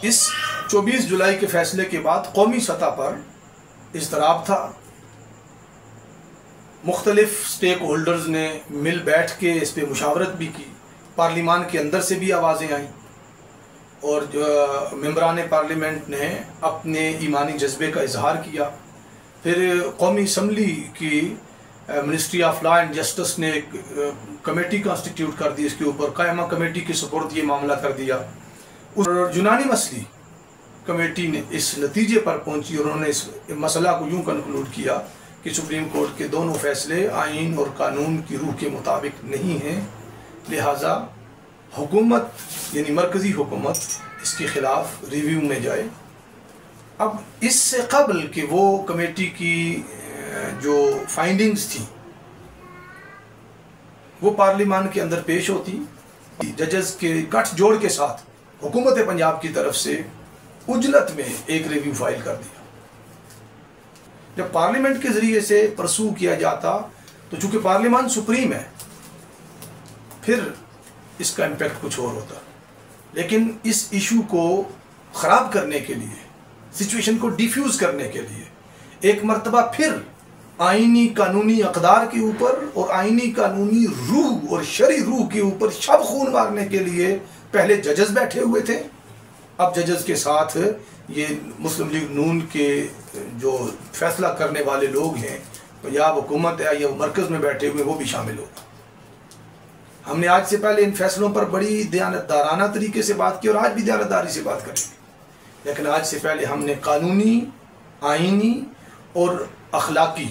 اس 24 جولائی کے فیصلے کے بعد قومی سطح پر اضطراب تھا. مختلف سٹیک ہولڈرز نے مل بیٹھ کے اس پہ مشاورت بھی کی. پارلیمان کے اندر سے بھی آوازیں آئیں اور ممبران پارلیمنٹ نے اپنے ایمانی جذبے کا اظہار کیا. پھر قومی اسمبلی کی ministry of law and justice نے ایک کمیٹی کانسٹیٹیوٹ کر دی. اس کے اوپر قائمہ کمیٹی کے سپرد یہ معاملہ کر دیا. اور یونانی مسئلہ کمیٹی نے اس نتیجے پر پہنچی اور انہوں نے اس مسئلہ کو یوں کنکلوڈ کیا کہ سپریم کورٹ کے دونوں فیصلے آئین اور قانون کی روح کے مطابق نہیں ہیں، لہٰذا حکومت یعنی مرکزی حکومت اس کے خلاف ریویو میں جائے. اب اس سے قبل کہ وہ کمیٹی کی جو فائنڈنگز تھیں وہ پارلیمان کے اندر پیش ہوتی، ججز کے گٹھ جوڑ کے ساتھ حکومت پنجاب کی طرف سے عجلت میں ایک ریویو فائل کر دیا. جب پارلیمنٹ کے ذریعے سے پرسو کیا جاتا تو چونکہ پارلیمان سپریم ہے پھر اس کا امپیکٹ کچھ اور ہوتا. لیکن اس ایشو کو خراب کرنے کے لیے، سچویشن کو ڈیفیوز کرنے کے لیے ایک مرتبہ پھر آئینی قانونی اقدار کے اوپر اور آئینی قانونی روح اور شرعی روح کے اوپر شب خون مارنے کے لیے پہلے ججز بیٹھے ہوئے تھے. اب ججز کے ساتھ یہ مسلم لیگ نون کے جو فیصلہ کرنے والے لوگ ہیں، یا حکومت ہے یا مرکز میں بیٹھے ہوئے، وہ بھی شامل ہو. ہم نے آج سے پہلے ان فیصلوں پر بڑی دیانتدارانہ طریقے سے بات کی اور آج بھی دیانتداری سے بات کریں گے. لیکن آج سے پہلے ہم نے قانونی، آئینی اور اخلاقی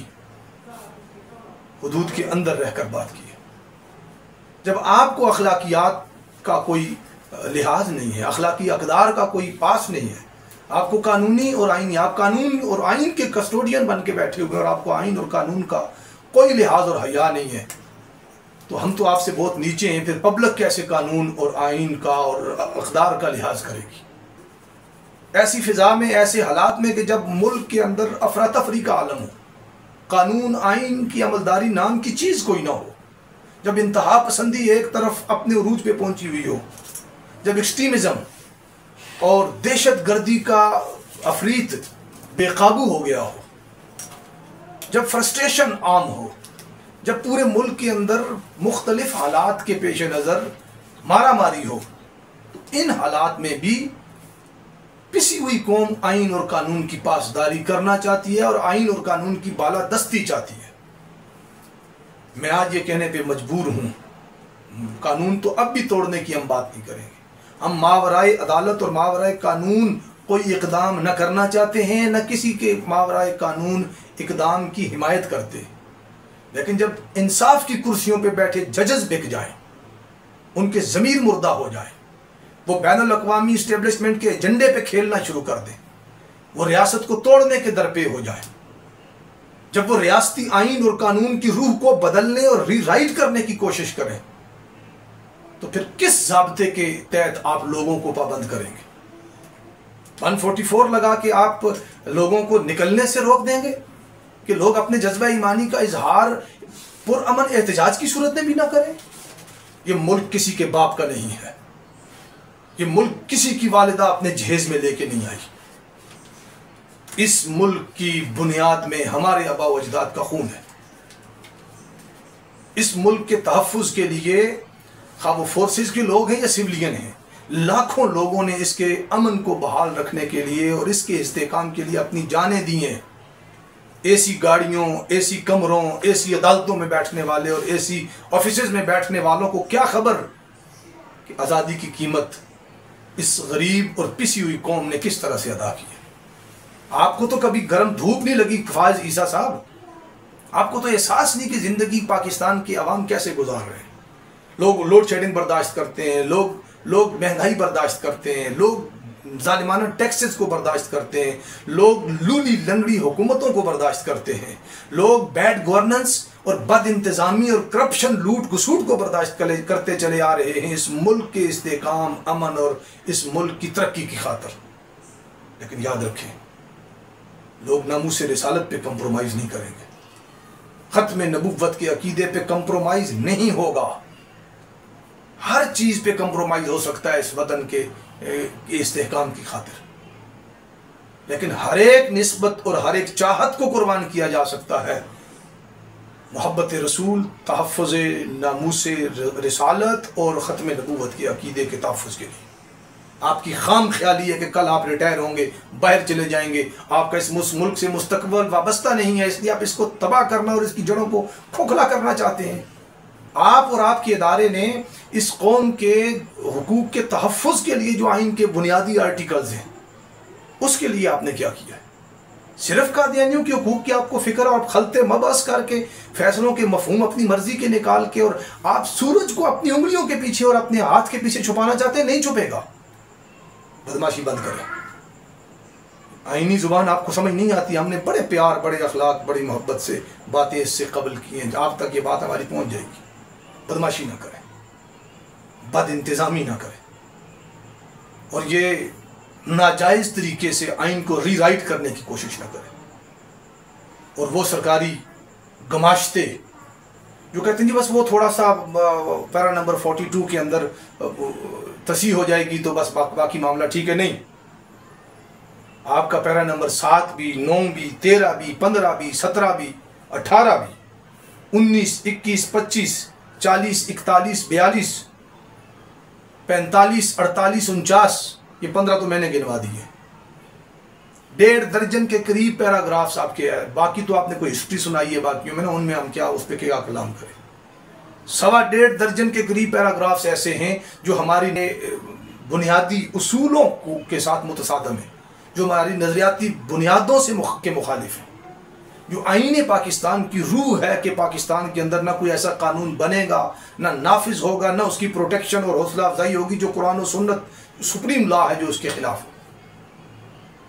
حدود کے اندر رہ کر بات کی. جب آپ کو اخلاقیات کا کوئی لحاظ نہیں ہے، اخلاقی اقدار کا کوئی پاس نہیں ہے، آپ کو قانونی اور آئینی، آپ قانون اور آئین کے کسٹوڈین بن کے بیٹھے ہوئے اور آپ کو آئین اور قانون کا کوئی لحاظ اور حیا نہیں ہے، تو ہم تو آپ سے بہت نیچے ہیں. پھر پبلک کیسے قانون اور آئین کا اور اقدار کا لحاظ کرے گی؟ ایسی فضا میں، ایسے حالات میں کہ جب ملک کے اندر افراتفری کا عالم ہو، قانون آئین کی عملداری نام کی چیز کوئی نہ ہو، جب انتہا پسندی ایک طرف اپنے عروج پہ پہنچی ہوئی ہو، جب ایکسٹریمزم اور دہشت گردی کا افریت بے قابو ہو گیا ہو، جب فرسٹریشن عام ہو، جب پورے ملک کے اندر مختلف حالات کے پیش نظر مارا ماری ہو، تو ان حالات میں بھی پسی ہوئی قوم آئین اور قانون کی پاسداری کرنا چاہتی ہے اور آئین اور قانون کی بالادستی چاہتی ہے. میں آج یہ کہنے پہ مجبور ہوں، قانون تو اب بھی توڑنے کی ہم بات نہیں کریں گے. ہم ماورائے عدالت اور ماورائے قانون کوئی اقدام نہ کرنا چاہتے ہیں، نہ کسی کے ماورائے قانون اقدام کی حمایت کرتے. لیکن جب انصاف کی کرسیوں پہ بیٹھے ججز بک جائیں، ان کے ضمیر مردہ ہو جائے، وہ بین الاقوامی اسٹیبلشمنٹ کے ایجنڈے پہ کھیلنا شروع کر دیں، وہ ریاست کو توڑنے کے درپے ہو جائیں، جب وہ ریاستی آئین اور قانون کی روح کو بدلنے اور ری رائٹ کرنے کی کوشش کریں، تو پھر کس ضابطے کے تحت آپ لوگوں کو پابند کریں گے؟ 144 لگا کے آپ لوگوں کو نکلنے سے روک دیں گے کہ لوگ اپنے جذبہ ایمانی کا اظہار پرامن احتجاج کی صورت میں بھی نہ کریں؟ یہ ملک کسی کے باپ کا نہیں ہے، یہ ملک کسی کی والدہ اپنے جہیز میں لے کے نہیں آئی. اس ملک کی بنیاد میں ہمارے آباء و اجداد کا خون ہے. اس ملک کے تحفظ کے لیے خواہ وہ فورسز کے لوگ ہیں یا سیولین ہیں، لاکھوں لوگوں نے اس کے امن کو بحال رکھنے کے لیے اور اس کے استحکام کے لیے اپنی جانیں دی ہیں. اے سی گاڑیوں، اے سی کمروں، اے سی عدالتوں میں بیٹھنے والے اور اے سی آفیسز میں بیٹھنے والوں کو کیا خبر کہ آزادی کی قیمت اس غریب اور پسی ہوئی قوم نے کس طرح سے ادا کی ہے. آپ کو تو کبھی گرم دھوپ نہیں لگی فائز عیسیٰ صاحب، آپ کو تو احساس نہیں کہ زندگی پاکستان کے عوام کیسے گزار رہے ہیں. لوگ لوڈ شیڈنگ برداشت کرتے ہیں، لوگ مہنگائی برداشت کرتے ہیں، لوگ ظالمانہ ٹیکسز کو برداشت کرتے ہیں، لوگ لولی لنگڑی حکومتوں کو برداشت کرتے ہیں، لوگ بیڈ گورننس اور بد انتظامی اور کرپشن، لوٹ گسوٹ کو برداشت کرتے چلے آ رہے ہیں اس ملک کے استحکام، امن اور اس ملک کی ترقی کی خاطر. لیکن یاد رکھیں، لوگ ناموس رسالت پہ کمپرومائز نہیں کریں گے، ختم نبوت کے عقیدے پہ کمپرومائز نہیں ہوگا. ہر چیز پہ کمپرومائز ہو سکتا ہے اس وطن کے استحکام کی خاطر، لیکن ہر ایک نسبت اور ہر ایک چاہت کو قربان کیا جا سکتا ہے محبت رسول، تحفظ ناموس رسالت اور ختم نبوت کے عقیدے کے تحفظ کے لیے۔ آپ کی خام خیالی ہے کہ کل آپ ریٹائر ہوں گے، باہر چلے جائیں گے، آپ کا اس ملک سے مستقبل وابستہ نہیں ہے، اس لیے آپ اس کو تباہ کرنا اور اس کی جڑوں کو کھوکھلا کرنا چاہتے ہیں۔ آپ اور آپ کے ادارے نے اس قوم کے حقوق کے تحفظ کے لیے جو آئین کے بنیادی آرٹیکلز ہیں اس کے لیے آپ نے کیا کیا ہے؟ صرف قادیانیوں کے حقوق کی آپ کو فکر، اور آپ خلط مبعث کر کے فیصلوں کے مفہوم اپنی مرضی کے نکال کے، اور آپ سورج کو اپنی انگلیوں کے پیچھے اور اپنے ہاتھ کے پیچھے چھپانا چاہتے ہیں؟ نہیں چھپے گا۔ بدماشی بند کریں۔ آئینی زبان آپ کو سمجھ نہیں آتی، ہم نے بڑے پیار، بڑے اخلاق، بڑی محبت سے باتیں اس سے قبل کی ہیں، آپ تک یہ بات ہماری پہنچ جائے گی۔ بدماشی نہ کریں، بد انتظامی نہ کریں، اور یہ ناجائز طریقے سے آئین کو ری رائٹ کرنے کی کوشش نہ کریں۔ اور وہ سرکاری گماشتے جو کہتے ہیں جی بس وہ تھوڑا سا پیرا نمبر 42 کے اندر تصحیح ہو جائے گی تو بس باقی معاملہ ٹھیک ہے، نہیں۔ آپ کا پیرا نمبر 7 بھی، 9 بھی، 13 بھی، 15 بھی، 17 بھی، 18 بھی، 19، 21، 25، 40، 41، 42، 45، 48، 49، یہ 15 تو میں نے گنوا دیے۔ 1.5 درجن کے قریب پیراگرافز آپ کے ہیں، باقی تو آپ نے کوئی ہسٹری سنائی ہے باقیوں میں نا، ان میں ہم کیا اس پہ کیا کلام کریں۔ 1.5 درجن کے قریب پیراگرافز ایسے ہیں جو ہماری بنیادی اصولوں کے ساتھ متصادم ہیں، جو ہماری نظریاتی بنیادوں سے کے مخالف ہیں، جو آئین پاکستان کی روح ہے کہ پاکستان کے اندر نہ کوئی ایسا قانون بنے گا، نہ نافذ ہوگا، نہ اس کی پروٹیکشن اور حوصلہ افزائی ہوگی جو قرآن و سنت سپریم لا ہے جو اس کے خلاف ہو۔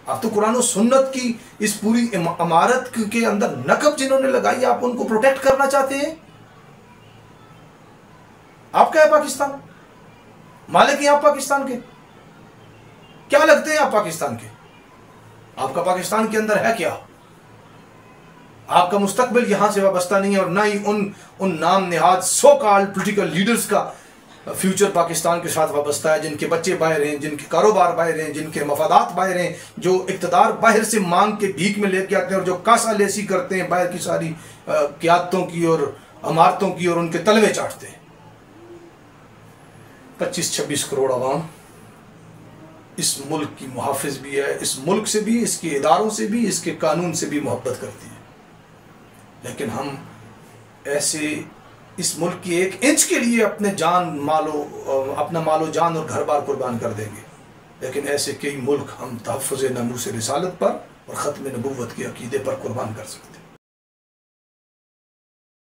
آپ تو قرآن و سنت کی اس پوری عمارت کے اندر نقب جنہوں نے لگائی، آپ ان کو پروٹیکٹ کرنا چاہتے ہیں۔ آپ کیا ہے پاکستان؟ مالک ہیں آپ پاکستان کے؟ کیا لگتے ہیں آپ پاکستان کے؟ آپ کا پاکستان کے اندر ہے کیا؟ آپ کا مستقبل یہاں سے وابستہ نہیں ہے، اور نہ ہی ان نام نہاد سو کال پولیٹیکل لیڈرز کا فیوچر پاکستان کے ساتھ وابستہ ہے، جن کے بچے باہر ہیں، جن کے کاروبار باہر ہیں، جن کے مفادات باہر ہیں، جو اقتدار باہر سے مانگ کے بھیک میں لے کے آتے ہیں، اور جو کاسا لیسی کرتے ہیں باہر کی ساری قیادتوں کی اور عمارتوں کی، اور ان کے تلوے چاٹتے ہیں۔ 25-26 کروڑ عوام اس ملک کی محافظ بھی ہے، اس ملک سے بھی، اس کے اداروں سے بھی، اس کے قانون سے بھی محبت کرتی ہے، لیکن ہم ایسے اس ملک کی 1 انچ کے لیے اپنا مال و جان اور گھر بار قربان کر دیں گے، لیکن ایسے کئی ملک ہم تحفظ ناموس رسالت پر اور ختم نبوت کے عقیدے پر قربان کر سکتے ہیں۔